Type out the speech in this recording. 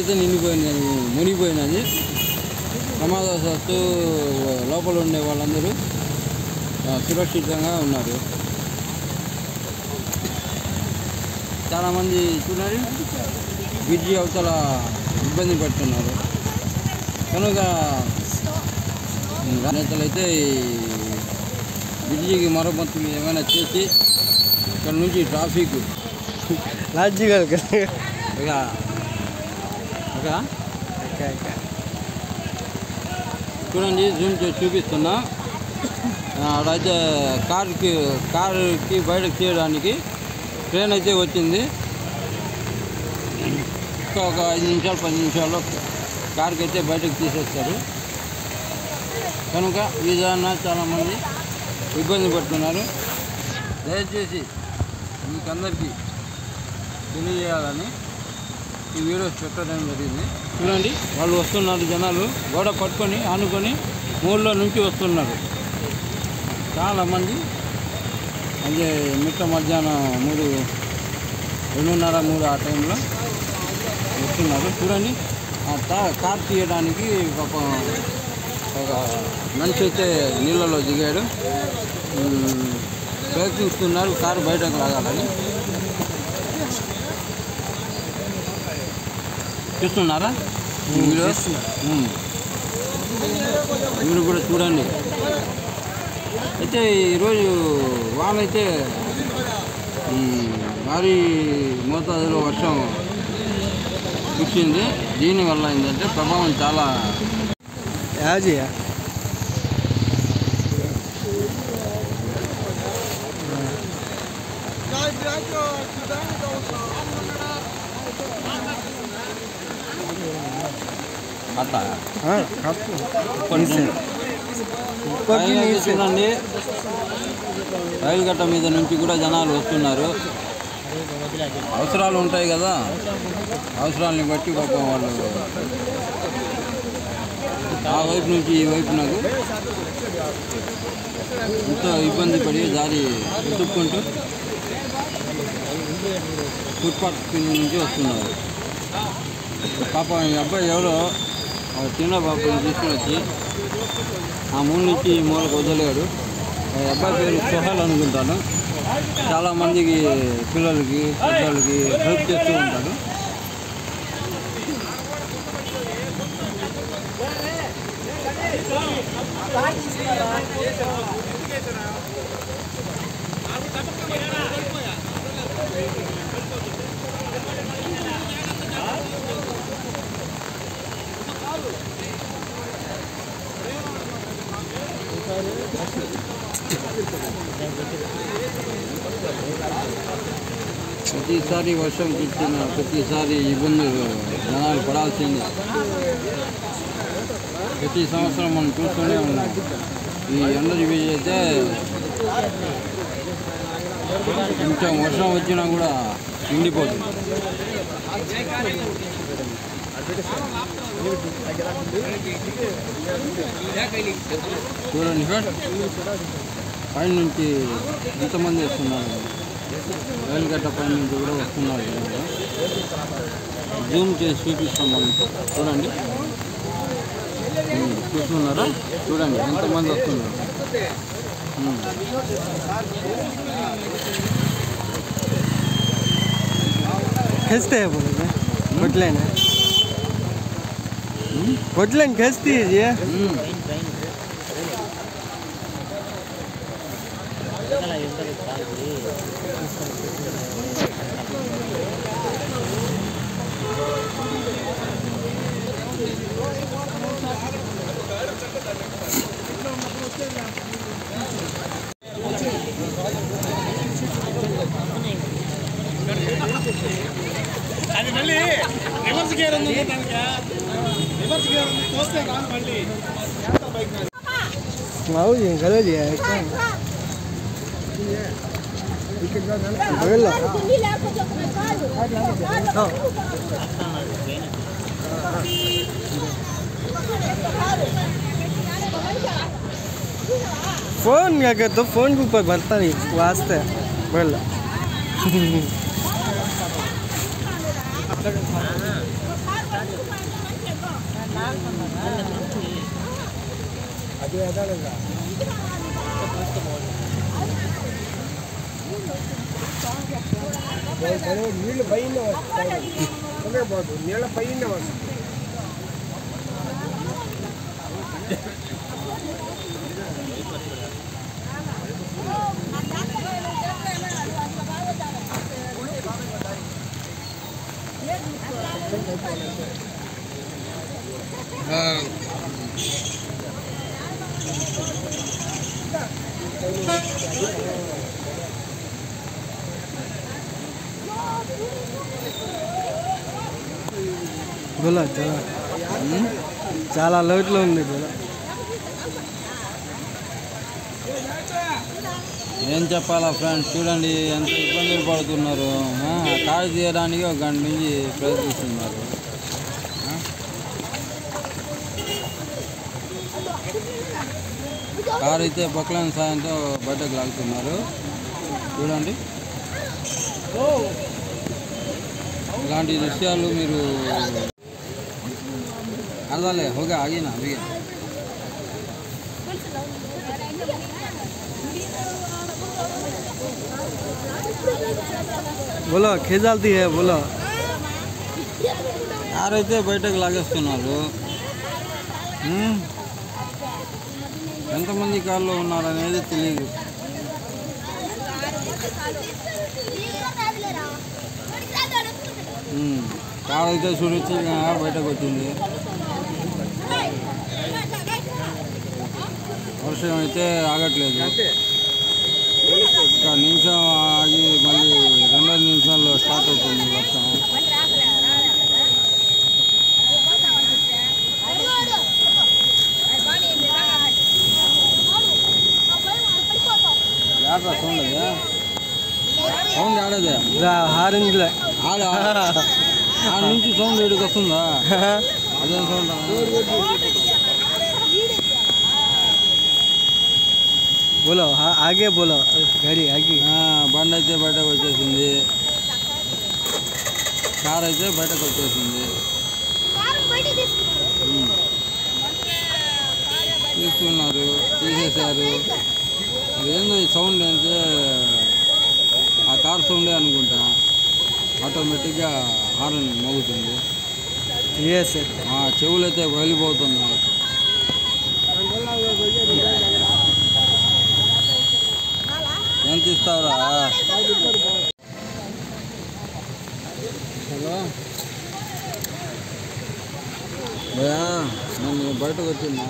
అయితే మునిగిపోయినది. ప్రమాదవశాత్తు లోపల ఉండే వాళ్ళందరూ సురక్షితంగా ఉన్నారు. చాలామంది చూడండి బ్రిడ్జి అవతల ఇబ్బంది పడుతున్నారు. కనుక నేతలైతే బ్రిడ్జికి మరమ్మతులు ఏమైనా చేసి ఇక్కడ నుంచి ట్రాఫిక్ చూడండి, జూమ్ చేసి చూపిస్తున్నా. అక్కడైతే కారుకి బయటకు తీయడానికి ట్రైన్ అయితే వచ్చింది. ఒక 5 నిమిషాలు 10 నిమిషాల్లో కారుకి అయితే బయటకు తీసేస్తారు. కనుక ఈ విధాన చాలామంది ఇబ్బంది పడుతున్నారు. దయచేసి మీకందరికీ తెలియజేయాలని ఈ వీడియోస్ పెట్టడం జరిగింది. చూడండి, వాళ్ళు వస్తున్నారు, జనాలు గోడ పట్టుకొని ఆనుకొని మూలలో నుంచి వస్తున్నారు చాలామంది. అదే మిట్ట మధ్యాహ్నం 2:30 ఆ టైంలో వస్తున్నారు. చూడండి, కార్ తీయడానికి ఒక మనిషి అయితే నీళ్ళలో దిగాడు. ప్రయత్నిస్తున్నారు కారు బయటకు లాగాలని. చూస్తున్నారా మీరు కూడా చూడండి. అయితే ఈరోజు వానైతే భారీ మోతాదులో వర్షం కురిసింది. దీనివల్ల ఏంటంటే ప్రభావం చాలా చూడండి. రైలు గట్ట మీద నుంచి కూడా జనాలు వస్తున్నారు. అవసరాలు ఉంటాయి కదా, అవసరాలని బట్టి పాపం వాళ్ళు ఆ వైపు నుంచి ఈ వైపు నాకు ఎంతో ఇబ్బంది పడి దారి వెతుక్కుంటూ ఫుట్పాత్ కింద నుంచి వస్తున్నారు. పాపం ఈ అబ్బాయి ఎవరో చిన్న బాబుని తీసుకుని వచ్చి ఆ మూల నుంచి ఈ మూలకు వదిలేడు. అబ్బాయి పేరు సోహల్ అనుకుంటాను. చాలామందికి పిల్లలకి పెద్దలకి హెల్ప్ చేస్తూ ఉంటాడు. ప్రతిసారి వర్షం కురిసిన ప్రతిసారి ఇబ్బందులు జనాలు పడాల్సిందే. ప్రతి సంవత్సరం మనం చూస్తూనే ఉన్నాం. ఈ ఎండలు అయితే కొంచెం వర్షం వచ్చినా కూడా నిండిపోతుంది. చూడండి సార్, పైన నుంచి ఎంతమంది వస్తున్నారు. రైలుగడ్డ పైన నుంచి కూడా వస్తున్నారు. జూమ్ చేసి చూపిస్తాం మనం. చూడండి, చూస్తున్నారా? చూడండి ఎంతమంది వస్తున్నారు. खींचते हैं बोले वुडलैंड है, वुडलैंड खींचती है जी। అది మళ్ళీ రివర్స్ గేర్ ఉంది, రివర్స్ గేర్ ఉంది, చూస్తే కాదు మళ్ళీ माऊ जी गलत है क्या बगल ला फोन क्या तो फोन के ऊपर भरता नहीं वास्ते बगल ला నీళ్ళు పైన నీళ్ళ పైన బోలా చాలా లోతులో ఉంది బోలా. ఏం చెప్పాలా ఫ్రెండ్స్, చూడండి ఎంత ఇబ్బందులు పడుతున్నారు. కారు తీయడానికి ఒక గంట నుంచి ప్రయత్నిస్తున్నారు. కారు అయితే బొక్కలైన సాయంతో బయటకు లాగుతున్నారు. చూడండి, ఇలాంటి దృశ్యాలు మీరు అర్థాలే హోగా ఆగినా అవి బోలో ఖేజాల్తీ హే బోలో. కారు అయితే బయటకు లాగేస్తున్నారు. ఎంతమంది కార్లో ఉన్నారనేది తెలియదు. కారు అయితే సురక్షితంగా బయటకు వచ్చింది. వర్షం అయితే ఆగట్లేదు. ఒక నిమిషం ఆగి మళ్ళీ 2 నిమిషాల్లో స్టార్ట్ అవుతుంది వర్షం. యాడ్రా సౌండ్ అదే, సౌండ్ ఆడదే హారింగ్లే ఆడ ఆడ నుంచి సౌండ్ ఏడుకు వస్తుందా? అదేం సౌండ్? బోలో ఆగే బోలో గాడి ఆగి. బండి అయితే బయటకు వచ్చేసింది, కార్ అయితే బయటకు వచ్చేసింది. తీస్తున్నారు, తీసేశారు. ఏందో ఈ సౌండ్ అంటే ఆ కార్ సౌండే అనుకుంటా. ఆటోమేటిక్గా హార్న్ మోగుతుంది. చెవులు అయితే వెళ్ళిపోతున్నాయి. ఎంత ఇస్తావురా? హలో భయా, నేను బయటకు వచ్చిందా?